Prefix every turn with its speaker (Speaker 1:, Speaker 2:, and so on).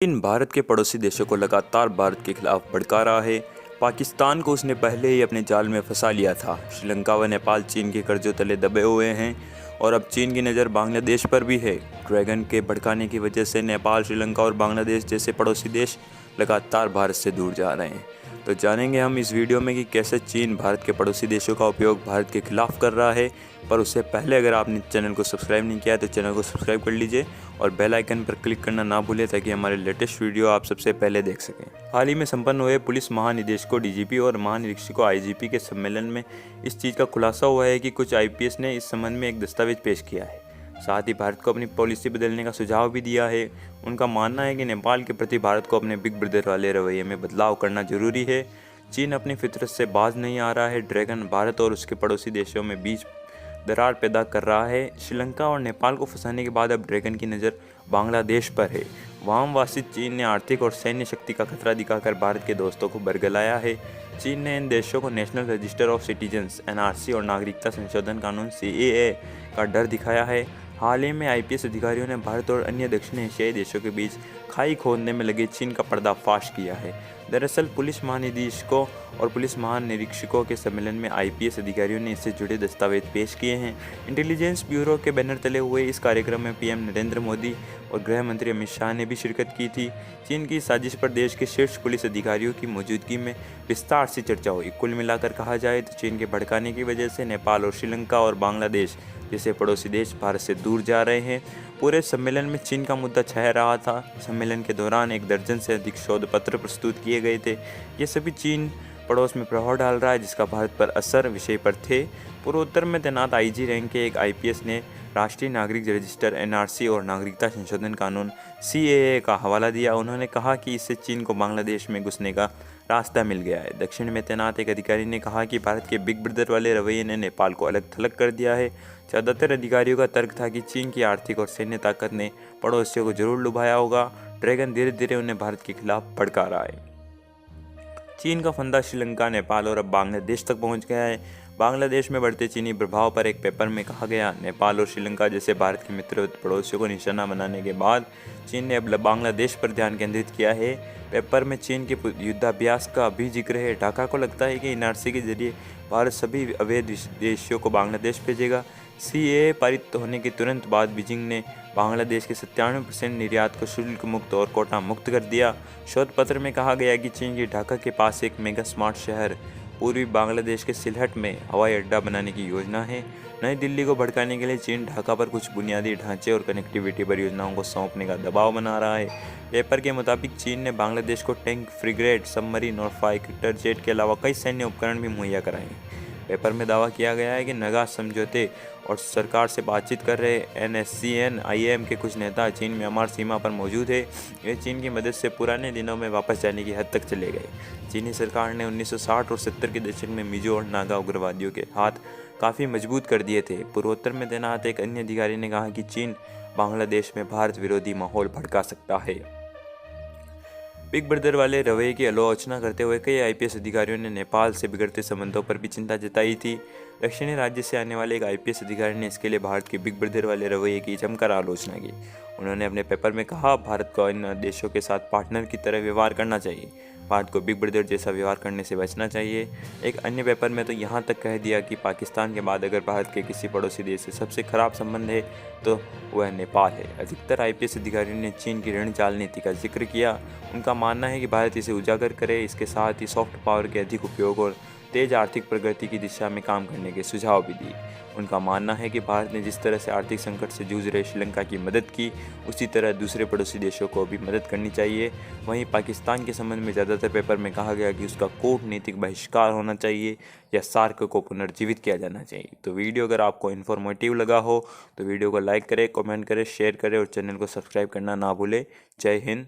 Speaker 1: चीन भारत के पड़ोसी देशों को लगातार भारत के खिलाफ भड़का रहा है। पाकिस्तान को उसने पहले ही अपने जाल में फंसा लिया था। श्रीलंका व नेपाल चीन के कर्जों तले दबे हुए हैं और अब चीन की नज़र बांग्लादेश पर भी है। ड्रैगन के भड़काने की वजह से नेपाल, श्रीलंका और बांग्लादेश जैसे पड़ोसी देश लगातार भारत से दूर जा रहे हैं। तो जानेंगे हम इस वीडियो में कि कैसे चीन भारत के पड़ोसी देशों का उपयोग भारत के खिलाफ कर रहा है। पर उससे पहले अगर आपने चैनल को सब्सक्राइब नहीं किया है तो चैनल को सब्सक्राइब कर लीजिए और बेल आइकन पर क्लिक करना ना भूलें ताकि हमारे लेटेस्ट वीडियो आप सबसे पहले देख सकें। हाल ही में संपन्न हुए पुलिस महानिदेशकों डीजीपी और महानिरीक्षकों आईजीपी के सम्मेलन में इस चीज़ का खुलासा हुआ है कि कुछ आईपीएस ने इस संबंध में एक दस्तावेज पेश किया है। साथ ही भारत को अपनी पॉलिसी बदलने का सुझाव भी दिया है। उनका मानना है कि नेपाल के प्रति भारत को अपने बिग ब्रदर वाले रवैये में बदलाव करना जरूरी है। चीन अपनी फितरत से बाज नहीं आ रहा है। ड्रैगन भारत और उसके पड़ोसी देशों में बीच दरार पैदा कर रहा है। श्रीलंका और नेपाल को फंसाने के बाद अब ड्रैगन की नज़र बांग्लादेश पर है। वामवासी चीन ने आर्थिक और सैन्य शक्ति का खतरा दिखाकर भारत के दोस्तों को बरगलाया है। चीन ने इन देशों को national register of citizens NRC और नागरिकता संशोधन कानून सीएए का डर दिखाया है। हाल ही में आईपीएस अधिकारियों ने भारत और अन्य दक्षिण एशियाई देशों के बीच खाई खोदने में लगे चीन का पर्दाफाश किया है। दरअसल पुलिस महानिदेशकों और पुलिस महानिरीक्षकों के सम्मेलन में आईपीएस अधिकारियों ने इससे जुड़े दस्तावेज पेश किए हैं। इंटेलिजेंस ब्यूरो के बैनर तले हुए इस कार्यक्रम में पीएम नरेंद्र मोदी और गृह मंत्री अमित शाह ने भी शिरकत की थी। चीन की साजिश पर देश के शीर्ष पुलिस अधिकारियों की मौजूदगी में विस्तार से चर्चा हुई। कुल मिलाकर कहा जाए तो चीन के भड़काने की वजह से नेपाल और श्रीलंका और बांग्लादेश जैसे पड़ोसी देश भारत से दूर जा रहे हैं। पूरे सम्मेलन में चीन का मुद्दा छह रहा था। सम्मेलन के दौरान 1 दर्जन से अधिक शोध पत्र प्रस्तुत किए गए थे। ये सभी चीन पड़ोस में प्रभाव डाल रहा है जिसका भारत पर असर विषय पर थे। पूर्वोत्तर में तैनात आईजी रैंक के एक आईपीएस ने राष्ट्रीय नागरिक रजिस्टर एनआरसी और नागरिकता संशोधन कानून सीएए का हवाला दिया। उन्होंने कहा कि इससे चीन को बांग्लादेश में घुसने का रास्ता मिल गया है। दक्षिण में तैनात एक अधिकारी ने कहा कि भारत के बिग ब्रदर वाले रवैये ने नेपाल को अलग थलग कर दिया है। ज़्यादातर अधिकारियों का तर्क था कि चीन की आर्थिक और सैन्य ताकत ने पड़ोसियों को जरूर लुभाया होगा। ड्रैगन धीरे धीरे उन्हें भारत के खिलाफ भड़का रहा है। चीन का फंदा श्रीलंका, नेपाल और अब बांग्लादेश तक पहुंच गया है। बांग्लादेश में बढ़ते चीनी प्रभाव पर एक पेपर में कहा गया, नेपाल और श्रीलंका जैसे भारत के मित्रवत पड़ोसियों को निशाना बनाने के बाद चीन ने अब बांग्लादेश पर ध्यान केंद्रित किया है। पेपर में चीन के युद्धाभ्यास का भी जिक्र है। ढाका को लगता है कि एनआरसी के जरिए भारत सभी अवैध विदेशियों को बांग्लादेश भेजेगा। सीएए पारित होने के तुरंत बाद बीजिंग ने बांग्लादेश के 97% निर्यात को शुल्क मुक्त और कोटा मुक्त कर दिया। शोध पत्र में कहा गया कि चीन की ढाका के पास एक मेगा स्मार्ट शहर पूर्वी बांग्लादेश के सिलहट में हवाई अड्डा बनाने की योजना है। नई दिल्ली को भड़काने के लिए चीन ढाका पर कुछ बुनियादी ढांचे और कनेक्टिविटी परियोजनाओं को सौंपने का दबाव बना रहा है। पेपर के मुताबिक चीन ने बांग्लादेश को टैंक, फ्रिगेट, सबमरीन और फाइटर जेट के अलावा कई सैन्य उपकरण भी मुहैया कराए हैं। पेपर में दावा किया गया है कि नगा समझौते और सरकार से बातचीत कर रहे एनएससीएन आईएम के कुछ नेता चीन म्यांमार सीमा पर मौजूद है। ये चीन की मदद से पुराने दिनों में वापस जाने की हद तक चले गए। चीनी सरकार ने 1960 और 70 के दशक में मिजो और नागा उग्रवादियों के हाथ काफ़ी मजबूत कर दिए थे। पूर्वोत्तर में तैनात एक अन्य अधिकारी ने कहा कि चीन बांग्लादेश में भारत विरोधी माहौल भड़का सकता है। बिग ब्रदर वाले रवैये की आलोचना करते हुए कई आईपीएस अधिकारियों ने नेपाल से बिगड़ते संबंधों पर भी चिंता जताई थी। दक्षिणी राज्य से आने वाले एक आईपीएस अधिकारी ने इसके लिए भारत के बिग ब्रदर वाले रवैये की जमकर आलोचना की। उन्होंने अपने पेपर में कहा, भारत को इन देशों के साथ पार्टनर की तरह व्यवहार करना चाहिए। भारत को बिग ब्रदर जैसा व्यवहार करने से बचना चाहिए। एक अन्य पेपर में तो यहाँ तक कह दिया कि पाकिस्तान के बाद अगर भारत के किसी पड़ोसी देश से सबसे खराब संबंध है तो वह नेपाल है। अधिकतर आईपीएस अधिकारियों ने चीन की ऋण चाल नीति का जिक्र किया। उनका मानना है कि भारत इसे उजागर करे। इसके साथ ही सॉफ्ट पावर के अधिक उपयोग और तेज आर्थिक प्रगति की दिशा में काम करने के सुझाव भी दिए। उनका मानना है कि भारत ने जिस तरह से आर्थिक संकट से जूझ रहे श्रीलंका की मदद की, उसी तरह दूसरे पड़ोसी देशों को भी मदद करनी चाहिए। वहीं पाकिस्तान के संबंध में ज़्यादातर पेपर में कहा गया कि उसका कूटनीतिक बहिष्कार होना चाहिए या सार्क को पुनर्जीवित किया जाना चाहिए। तो वीडियो अगर आपको इन्फॉर्मेटिव लगा हो तो वीडियो को लाइक करें, कमेंट करें, शेयर करें और चैनल को सब्सक्राइब करना ना भूलें। जय हिंद।